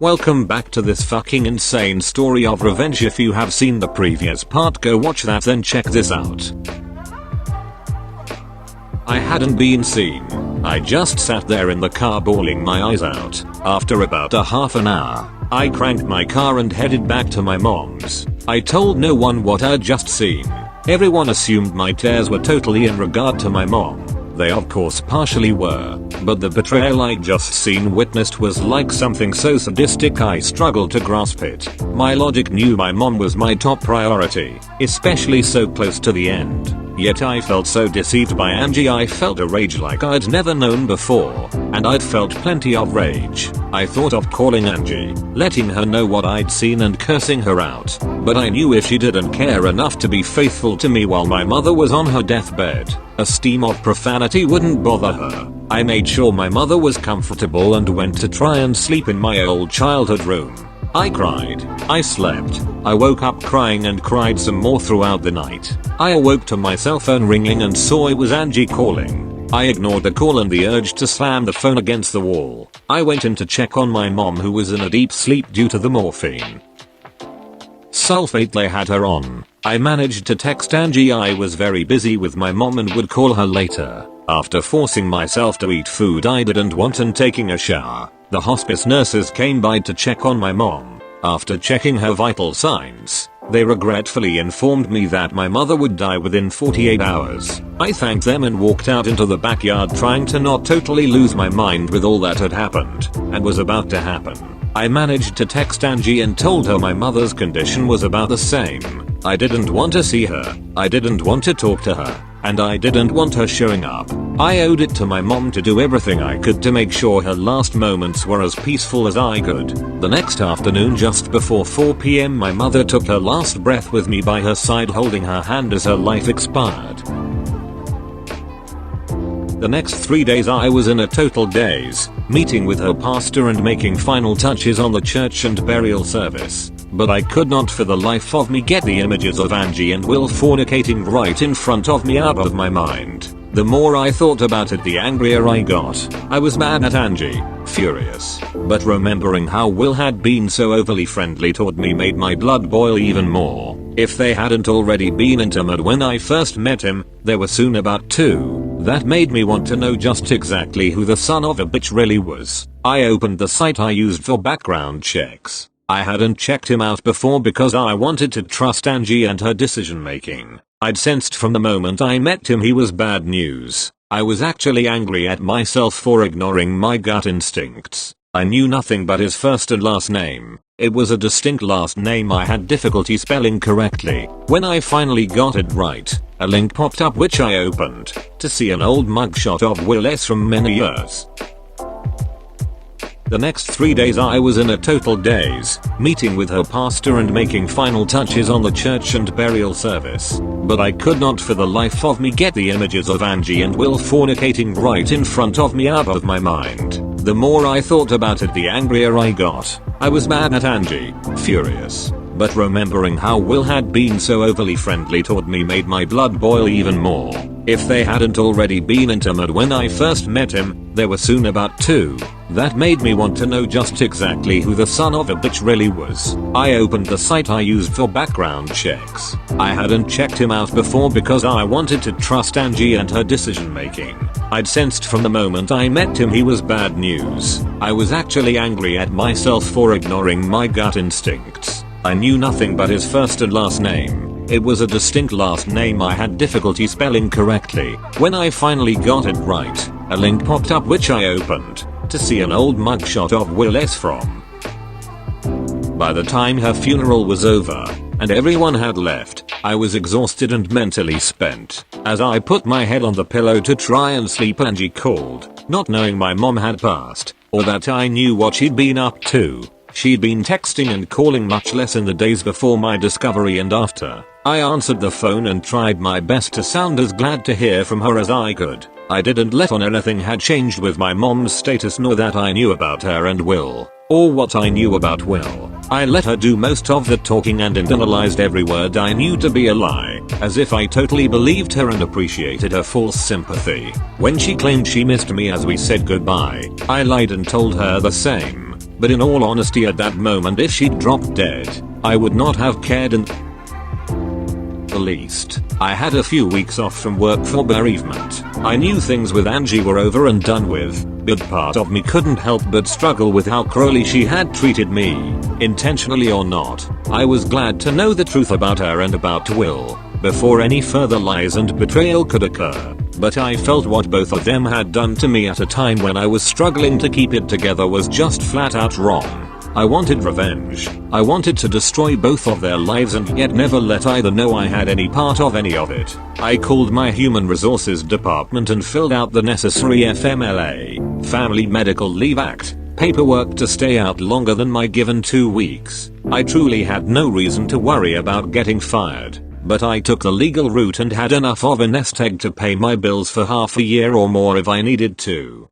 Welcome back to this fucking insane story of revenge. If you have seen the previous part, go watch that, then check this out. I hadn't been seen. I just sat there in the car bawling my eyes out. After about a half an hour, I cranked my car and headed back to my mom's. I told no one what I'd just seen. Everyone assumed my tears were totally in regard to my mom. They of course partially were, but the betrayal I'd just seen witnessed was like something so sadistic I struggled to grasp it. My logic knew my mom was my top priority, especially so close to the end. Yet I felt so deceived by Angie. I felt a rage like I'd never known before, and I'd felt plenty of rage. I thought of calling Angie, letting her know what I'd seen and cursing her out, but I knew if she didn't care enough to be faithful to me while my mother was on her deathbed, a steam of profanity wouldn't bother her. I made sure my mother was comfortable and went to try and sleep in my old childhood room. I cried. I slept. I woke up crying and cried some more throughout the night. I awoke to my cell phone ringing and saw it was Angie calling. I ignored the call and the urge to slam the phone against the wall. I went in to check on my mom, who was in a deep sleep due to the morphine sulfate they had her on. I managed to text Angie I was very busy with my mom and would call her later. After forcing myself to eat food I didn't want and taking a shower, the hospice nurses came by to check on my mom. After checking her vital signs, they regretfully informed me that my mother would die within 48 hours. I thanked them and walked out into the backyard, trying to not totally lose my mind with all that had happened and was about to happen. I managed to text Angie and told her my mother's condition was about the same. I didn't want to see her, I didn't want to talk to her, and I didn't want her showing up. I owed it to my mom to do everything I could to make sure her last moments were as peaceful as I could. The next afternoon, just before 4 p.m, my mother took her last breath with me by her side, holding her hand as her life expired. The next 3 days I was in a total daze, meeting with her pastor and making final touches on the church and burial service. But I could not for the life of me get the images of Angie and Will fornicating right in front of me out of my mind. The more I thought about it, the angrier I got. I was mad at Angie, furious, but remembering how Will had been so overly friendly toward me made my blood boil even more. If they hadn't already been intimate when I first met him, they were soon about to. That made me want to know just exactly who the son of a bitch really was. I opened the site I used for background checks. I hadn't checked him out before because I wanted to trust Angie and her decision making. I'd sensed from the moment I met him he was bad news. I was actually angry at myself for ignoring my gut instincts. I knew nothing but his first and last name. It was a distinct last name I had difficulty spelling correctly. When I finally got it right, a link popped up which I opened to see an old mugshot of Will S from many years. The next 3 days I was in a total daze, meeting with her pastor and making final touches on the church and burial service. But I could not for the life of me get the images of Angie and Will fornicating right in front of me out of my mind. The more I thought about it, the angrier I got. I was mad at Angie, furious, but remembering how Will had been so overly friendly toward me made my blood boil even more. If they hadn't already been intimate when I first met him, they were soon about to. That made me want to know just exactly who the son of a bitch really was. I opened the site I used for background checks. I hadn't checked him out before because I wanted to trust Angie and her decision making. I'd sensed from the moment I met him he was bad news. I was actually angry at myself for ignoring my gut instincts. I knew nothing but his first and last name. It was a distinct last name I had difficulty spelling correctly. When I finally got it right, a link popped up which I opened to see an old mugshot of Will S from. By the time her funeral was over and everyone had left, I was exhausted and mentally spent. As I put my head on the pillow to try and sleep, Angie called, not knowing my mom had passed or that I knew what she'd been up to. She'd been texting and calling much less in the days before my discovery and after. I answered the phone and tried my best to sound as glad to hear from her as I could. I didn't let on anything had changed with my mom's status, nor that I knew about her and Will, or what I knew about Will. I let her do most of the talking and internalized every word I knew to be a lie, as if I totally believed her and appreciated her false sympathy. When she claimed she missed me as we said goodbye, I lied and told her the same. but in all honesty at that moment if she'd dropped dead, I would not have cared in the least. I had a few weeks off from work for bereavement. I knew things with Angie were over and done with, but part of me couldn't help but struggle with how cruelly she had treated me, intentionally or not. I was glad to know the truth about her and about Will, before any further lies and betrayal could occur. But I felt what both of them had done to me at a time when I was struggling to keep it together was just flat out wrong. I wanted revenge. I wanted to destroy both of their lives and yet never let either know I had any part of any of it. I called my human resources department and filled out the necessary FMLA, Family Medical Leave Act, paperwork to stay out longer than my given 2 weeks. I truly had no reason to worry about getting fired, but I took the legal route and had enough of a nest egg to pay my bills for half a year or more if I needed to.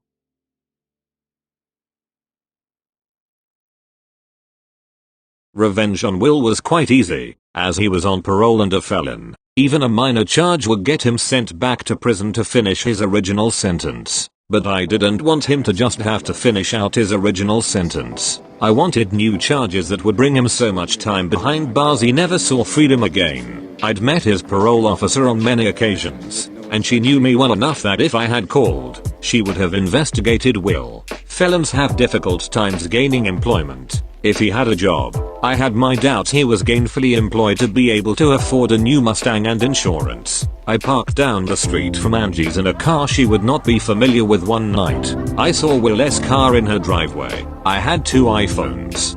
Revenge on Will was quite easy, as he was on parole and a felon. Even a minor charge would get him sent back to prison to finish his original sentence. But I didn't want him to just have to finish out his original sentence. I wanted new charges that would bring him so much time behind bars he never saw freedom again. I'd met his parole officer on many occasions, and she knew me well enough that if I had called, she would have investigated Will. Felons have difficult times gaining employment. If he had a job, I had my doubts he was gainfully employed to be able to afford a new Mustang and insurance. I parked down the street from Angie's in a car she would not be familiar with one night. I saw Will's car in her driveway. I had 2 iPhones,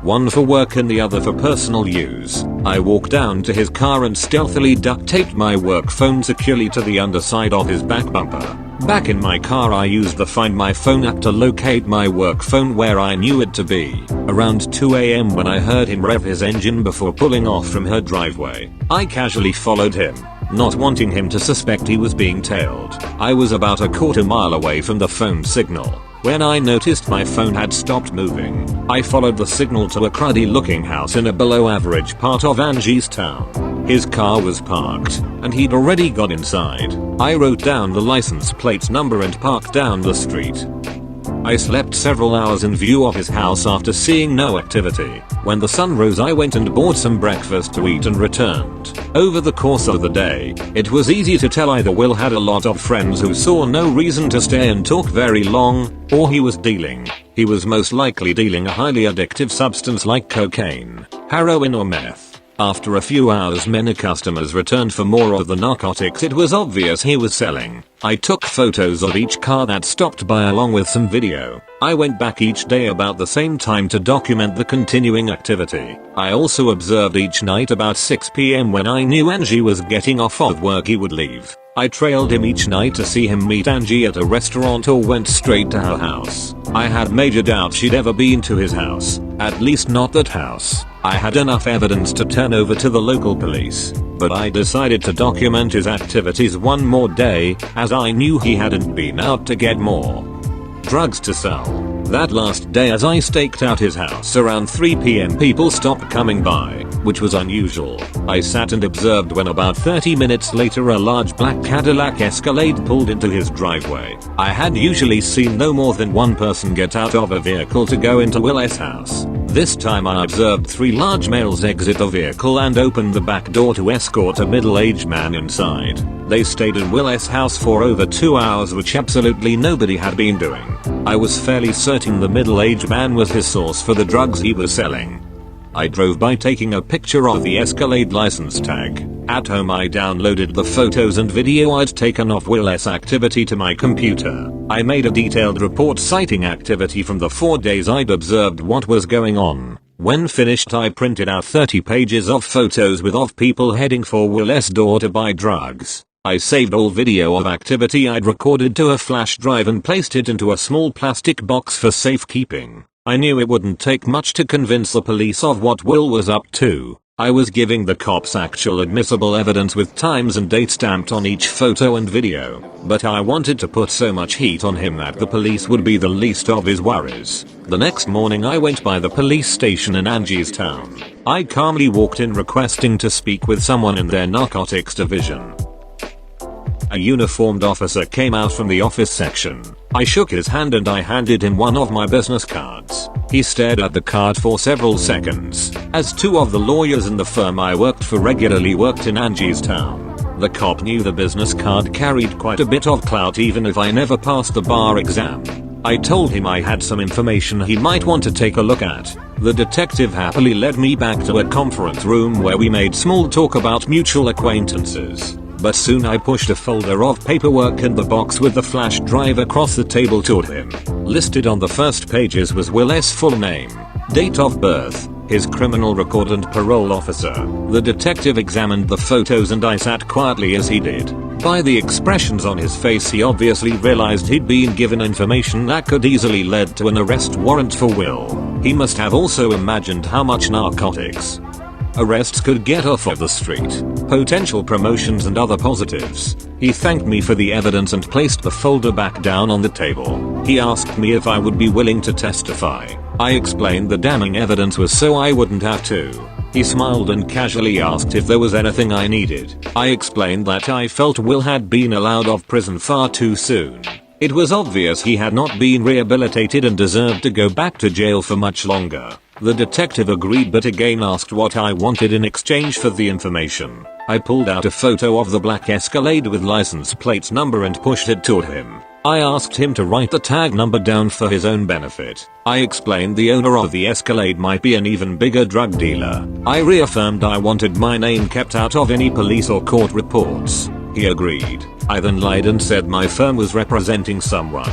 one for work and the other for personal use. I walked down to his car and stealthily duct taped my work phone securely to the underside of his back bumper. Back in my car I used the Find My Phone app to locate my work phone where I knew it to be. Around 2 AM when I heard him rev his engine before pulling off from her driveway, I casually followed him, not wanting him to suspect he was being tailed. I was about a quarter mile away from the phone signal when I noticed my phone had stopped moving. I followed the signal to a cruddy looking house in a below average part of Angie's town. His car was parked, and he'd already got inside. I wrote down the license plate number and parked down the street. I slept several hours in view of his house after seeing no activity. When the sun rose I went and bought some breakfast to eat and returned. Over the course of the day, it was easy to tell either Will had a lot of friends who saw no reason to stay and talk very long, or he was dealing. He was most likely dealing a highly addictive substance like cocaine, heroin or meth. After a few hours many customers returned for more of the narcotics it was obvious he was selling. I took photos of each car that stopped by along with some video. I went back each day about the same time to document the continuing activity. I also observed each night about 6 PM when I knew Angie was getting off of work he would leave. I trailed him each night to see him meet Angie at a restaurant or went straight to her house. I had major doubts she'd ever been to his house, at least not that house. I had enough evidence to turn over to the local police, but I decided to document his activities one more day, as I knew he hadn't been out to get more drugs to sell. That last day as I staked out his house around 3 PM people stopped coming by, which was unusual. I sat and observed when about 30 minutes later a large black Cadillac Escalade pulled into his driveway. I had usually seen no more than one person get out of a vehicle to go into Will's house. This time I observed 3 large males exit the vehicle and open the back door to escort a middle-aged man inside. They stayed in Will's house for over 2 hours, which absolutely nobody had been doing. I was fairly certain the middle-aged man was his source for the drugs he was selling. I drove by taking a picture of the Escalade license tag. At home I downloaded the photos and video I'd taken of Will's activity to my computer. I made a detailed report citing activity from the 4 days I'd observed what was going on. When finished I printed out 30 pages of photos of people heading for Will's door to buy drugs. I saved all video of activity I'd recorded to a flash drive and placed it into a small plastic box for safekeeping. I knew it wouldn't take much to convince the police of what Will was up to. I was giving the cops actual admissible evidence with times and dates stamped on each photo and video, but I wanted to put so much heat on him that the police would be the least of his worries. The next morning I went by the police station in Angie's town. I calmly walked in requesting to speak with someone in their narcotics division. A uniformed officer came out from the office section. I shook his hand and I handed him one of my business cards. He stared at the card for several seconds, as two of the lawyers in the firm I worked for regularly worked in Angie's town. The cop knew the business card carried quite a bit of clout even if I never passed the bar exam. I told him I had some information he might want to take a look at. The detective happily led me back to a conference room where we made small talk about mutual acquaintances. But soon I pushed a folder of paperwork and the box with the flash drive across the table toward him. Listed on the first pages was Will's full name, date of birth, his criminal record and parole officer. The detective examined the photos and I sat quietly as he did. By the expressions on his face he obviously realized he'd been given information that could easily lead to an arrest warrant for Will. He must have also imagined how much narcotics arrests could get off of the street, potential promotions and other positives. He thanked me for the evidence and placed the folder back down on the table. He asked me if I would be willing to testify. I explained the damning evidence was so I wouldn't have to. He smiled and casually asked if there was anything I needed. I explained that I felt Will had been allowed off prison far too soon. It was obvious he had not been rehabilitated and deserved to go back to jail for much longer. The detective agreed but again asked what I wanted in exchange for the information. I pulled out a photo of the black Escalade with license plate number and pushed it toward him. I asked him to write the tag number down for his own benefit. I explained the owner of the Escalade might be an even bigger drug dealer. I reaffirmed I wanted my name kept out of any police or court reports. He agreed. I then lied and said my firm was representing someone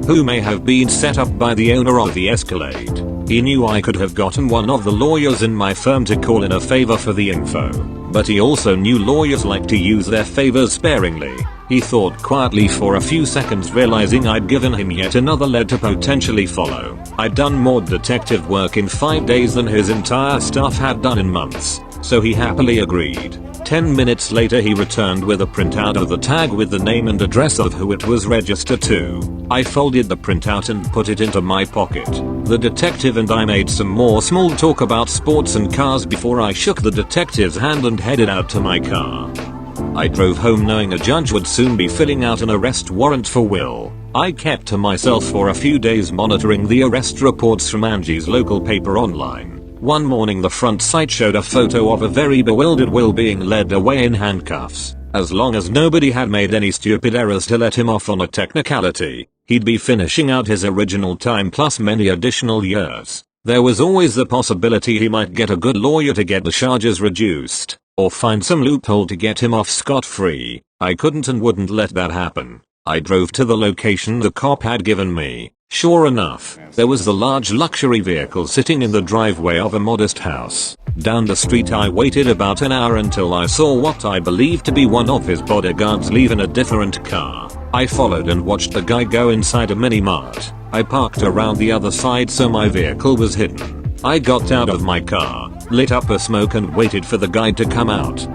who may have been set up by the owner of the Escalade. He knew I could have gotten one of the lawyers in my firm to call in a favor for the info, but he also knew lawyers like to use their favors sparingly. He thought quietly for a few seconds, realizing I'd given him yet another lead to potentially follow. I'd done more detective work in 5 days than his entire staff had done in months, so he happily agreed. 10 minutes later he returned with a printout of the tag with the name and address of who it was registered to. I folded the printout and put it into my pocket. The detective and I made some more small talk about sports and cars before I shook the detective's hand and headed out to my car. I drove home knowing a judge would soon be filling out an arrest warrant for Will. I kept to myself for a few days monitoring the arrest reports from Angie's local paper online. One morning the front site showed a photo of a very bewildered Will being led away in handcuffs. As long as nobody had made any stupid errors to let him off on a technicality, he'd be finishing out his original time plus many additional years. There was always the possibility he might get a good lawyer to get the charges reduced, or find some loophole to get him off scot-free. I couldn't and wouldn't let that happen. I drove to the location the cop had given me. Sure enough, there was the large luxury vehicle sitting in the driveway of a modest house. Down the street I waited about an hour until I saw what I believed to be one of his bodyguards leave in a different car. I followed and watched the guy go inside a mini-mart. I parked around the other side so my vehicle was hidden. I got out of my car, lit up a smoke and waited for the guy to come out.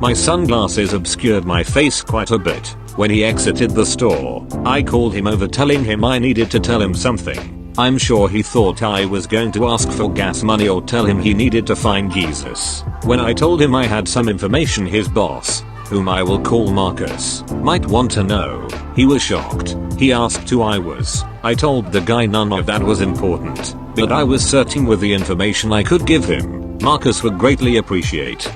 My sunglasses obscured my face quite a bit. When he exited the store, I called him over telling him I needed to tell him something. I'm sure he thought I was going to ask for gas money or tell him he needed to find Jesus. When I told him I had some information his boss, whom I will call Marcus, might want to know, he was shocked. He asked who I was. I told the guy none of that was important, but I was certain with the information I could give him, Marcus would greatly appreciate.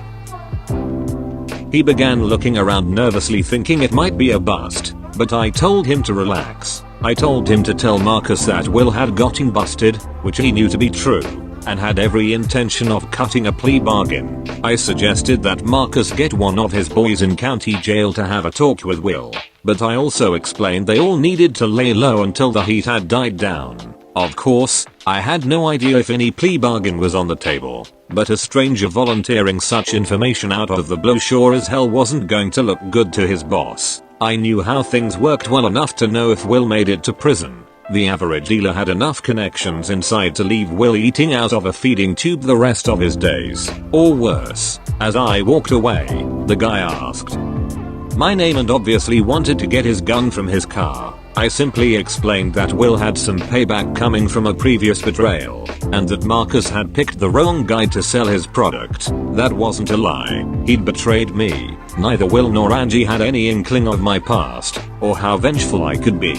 He began looking around nervously thinking it might be a bust, but I told him to relax. I told him to tell Marcus that Will had gotten busted, which he knew to be true, and had every intention of cutting a plea bargain. I suggested that Marcus get one of his boys in county jail to have a talk with Will, but I also explained they all needed to lay low until the heat had died down. Of course, I had no idea if any plea bargain was on the table, but a stranger volunteering such information out of the blue sure as hell wasn't going to look good to his boss. I knew how things worked well enough to know if Will made it to prison, the average dealer had enough connections inside to leave Will eating out of a feeding tube the rest of his days, or worse. As I walked away, the guy asked my name and obviously wanted to get his gun from his car. I simply explained that Will had some payback coming from a previous betrayal, and that Marcus had picked the wrong guy to sell his product. That wasn't a lie. He'd betrayed me. Neither Will nor Angie had any inkling of my past, or how vengeful I could be,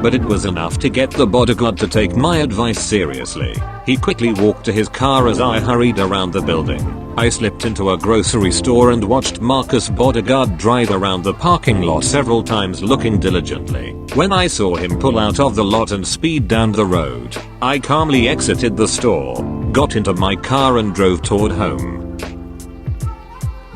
but it was enough to get the bodyguard to take my advice seriously. He quickly walked to his car as I hurried around the building. I slipped into a grocery store and watched Marcus' bodyguard drive around the parking lot several times looking diligently. When I saw him pull out of the lot and speed down the road, I calmly exited the store, got into my car and drove toward home.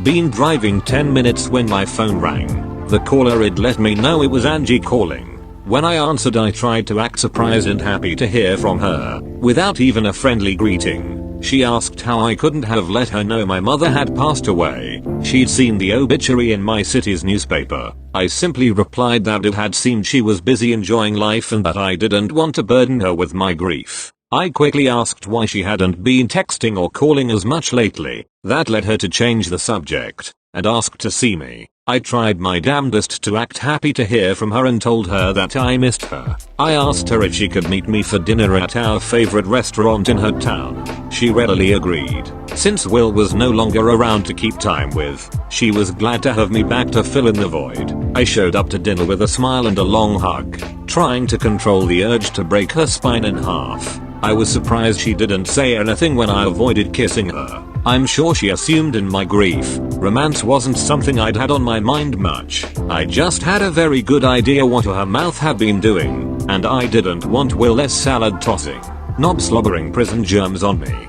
Been driving 10 minutes when my phone rang. The caller had let me know it was Angie calling. When I answered, I tried to act surprised and happy to hear from her, without even a friendly greeting. She asked how I couldn't have let her know my mother had passed away. She'd seen the obituary in my city's newspaper. I simply replied that it had seemed she was busy enjoying life and that I didn't want to burden her with my grief. I quickly asked why she hadn't been texting or calling as much lately. That led her to change the subject and asked to see me. I tried my damnedest to act happy to hear from her and told her that I missed her. I asked her if she could meet me for dinner at our favorite restaurant in her town. She readily agreed. Since Will was no longer around to keep time with, she was glad to have me back to fill in the void. I showed up to dinner with a smile and a long hug, trying to control the urge to break her spine in half. I was surprised she didn't say anything when I avoided kissing her. I'm sure she assumed in my grief, romance wasn't something I'd had on my mind much. I just had a very good idea what her mouth had been doing, and I didn't want Will's salad tossing, knob slobbering prison germs on me.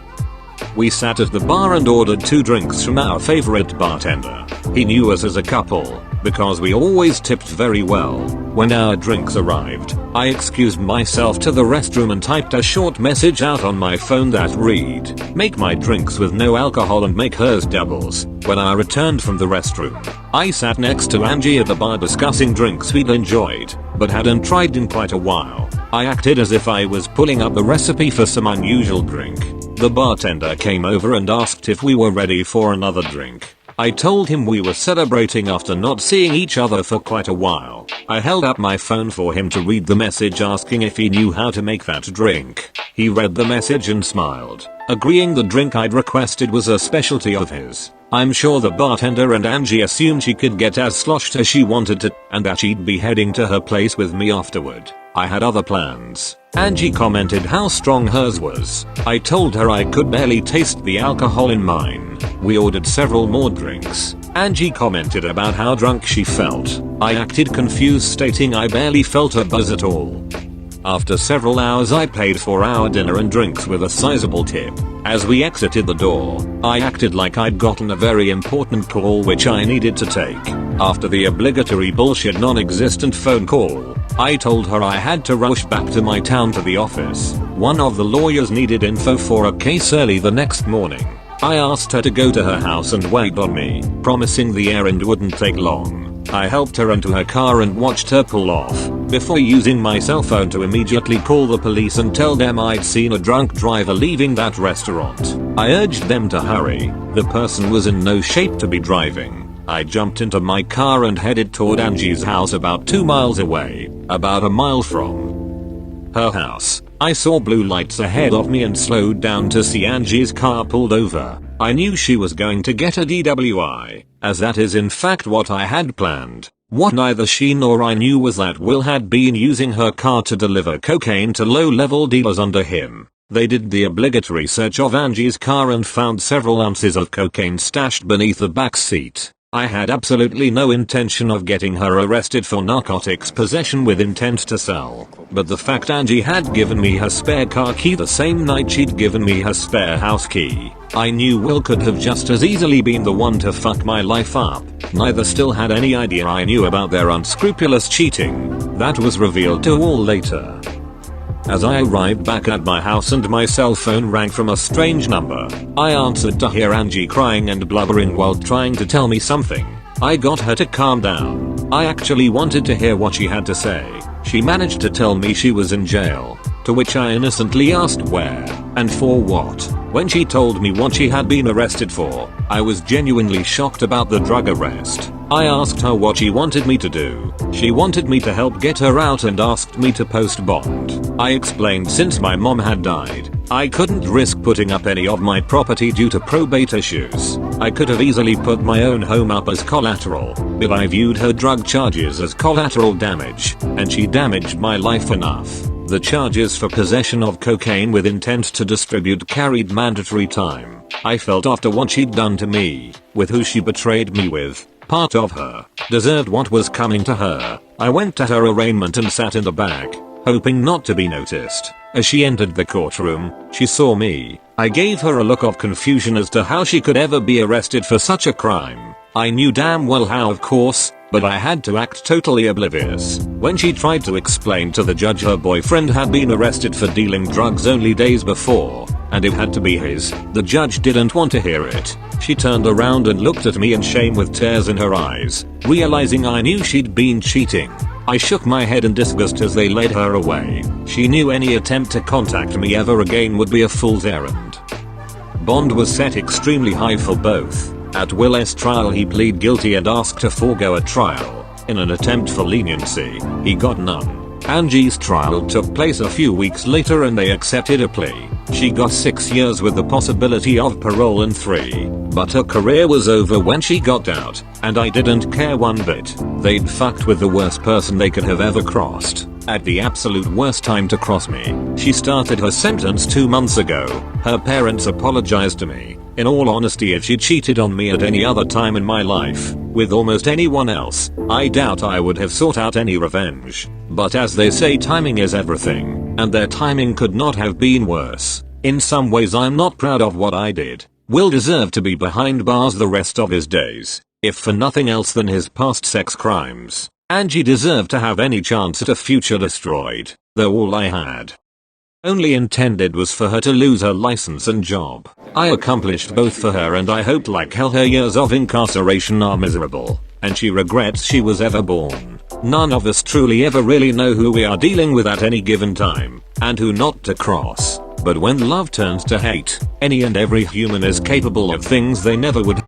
We sat at the bar and ordered 2 drinks from our favorite bartender. He knew us as a couple, because we always tipped very well. When our drinks arrived, I excused myself to the restroom and typed a short message out on my phone that read, "Make my drinks with no alcohol and make hers doubles." When I returned from the restroom, I sat next to Angie at the bar discussing drinks we'd enjoyed, but hadn't tried in quite a while. I acted as if I was pulling up the recipe for some unusual drink. The bartender came over and asked if we were ready for another drink. I told him we were celebrating after not seeing each other for quite a while. I held up my phone for him to read the message asking if he knew how to make that drink. He read the message and smiled, agreeing the drink I'd requested was a specialty of his. I'm sure the bartender and Angie assumed she could get as sloshed as she wanted to, and that she'd be heading to her place with me afterward. I had other plans. Angie commented how strong hers was. I told her I could barely taste the alcohol in mine. We ordered several more drinks. Angie commented about how drunk she felt. I acted confused, stating I barely felt a buzz at all. After several hours, I paid for our dinner and drinks with a sizable tip. As we exited the door, I acted like I'd gotten a very important call which I needed to take. After the obligatory bullshit non-existent phone call, I told her I had to rush back to my town to the office. One of the lawyers needed info for a case early the next morning. I asked her to go to her house and wait on me, promising the errand wouldn't take long. I helped her into her car and watched her pull off, before using my cell phone to immediately call the police and tell them I'd seen a drunk driver leaving that restaurant. I urged them to hurry. The person was in no shape to be driving. I jumped into my car and headed toward Angie's house about 2 miles away, about a mile from her house. I saw blue lights ahead of me and slowed down to see Angie's car pulled over. I knew she was going to get a DWI, as that is in fact what I had planned. What neither she nor I knew was that Will had been using her car to deliver cocaine to low-level dealers under him. They did the obligatory search of Angie's car and found several ounces of cocaine stashed beneath the back seat. I had absolutely no intention of getting her arrested for narcotics possession with intent to sell, but the fact Angie had given me her spare car key the same night she'd given me her spare house key, I knew Will could have just as easily been the one to fuck my life up. Neither still had any idea I knew about their unscrupulous cheating. That was revealed to all later. As I arrived back at my house and my cell phone rang from a strange number, I answered to hear Angie crying and blubbering while trying to tell me something. I got her to calm down. I actually wanted to hear what she had to say. She managed to tell me she was in jail, to which I innocently asked where, and for what. When she told me what she had been arrested for, I was genuinely shocked about the drug arrest. I asked her what she wanted me to do. She wanted me to help get her out and asked me to post bond. I explained since my mom had died, I couldn't risk putting up any of my property due to probate issues. I could have easily put my own home up as collateral, but I viewed her drug charges as collateral damage, and she damaged my life enough. The charges for possession of cocaine with intent to distribute carried mandatory time. I felt after what she'd done to me, with who she betrayed me with, part of her deserved what was coming to her. I went to her arraignment and sat in the back, hoping not to be noticed. As she entered the courtroom, she saw me. I gave her a look of confusion as to how she could ever be arrested for such a crime. I knew damn well how, of course, but I had to act totally oblivious. When she tried to explain to the judge her boyfriend had been arrested for dealing drugs only days before, and it had to be his, the judge didn't want to hear it. She turned around and looked at me in shame with tears in her eyes, realizing I knew she'd been cheating. I shook my head in disgust as they led her away. She knew any attempt to contact me ever again would be a fool's errand. Bond was set extremely high for both. At Will's trial he pleaded guilty and asked to forego a trial. In an attempt for leniency, he got none. Angie's trial took place a few weeks later and they accepted a plea. She got 6 years with the possibility of parole in 3, but her career was over when she got out, and I didn't care one bit. They'd fucked with the worst person they could have ever crossed, at the absolute worst time to cross me. She started her sentence 2 months ago. Her parents apologized to me. In all honesty, if she cheated on me at any other time in my life, with almost anyone else, I doubt I would have sought out any revenge. But as they say, timing is everything, and their timing could not have been worse. In some ways I'm not proud of what I did. Will deserve to be behind bars the rest of his days, if for nothing else than his past sex crimes. Angie deserved to have any chance at a future destroyed, though all I had only intended was for her to lose her license and job. I accomplished both for her, and I hope like hell her years of incarceration are miserable, and she regrets she was ever born. None of us truly ever really know who we are dealing with at any given time, and who not to cross. But when love turns to hate, any and every human is capable of things they never would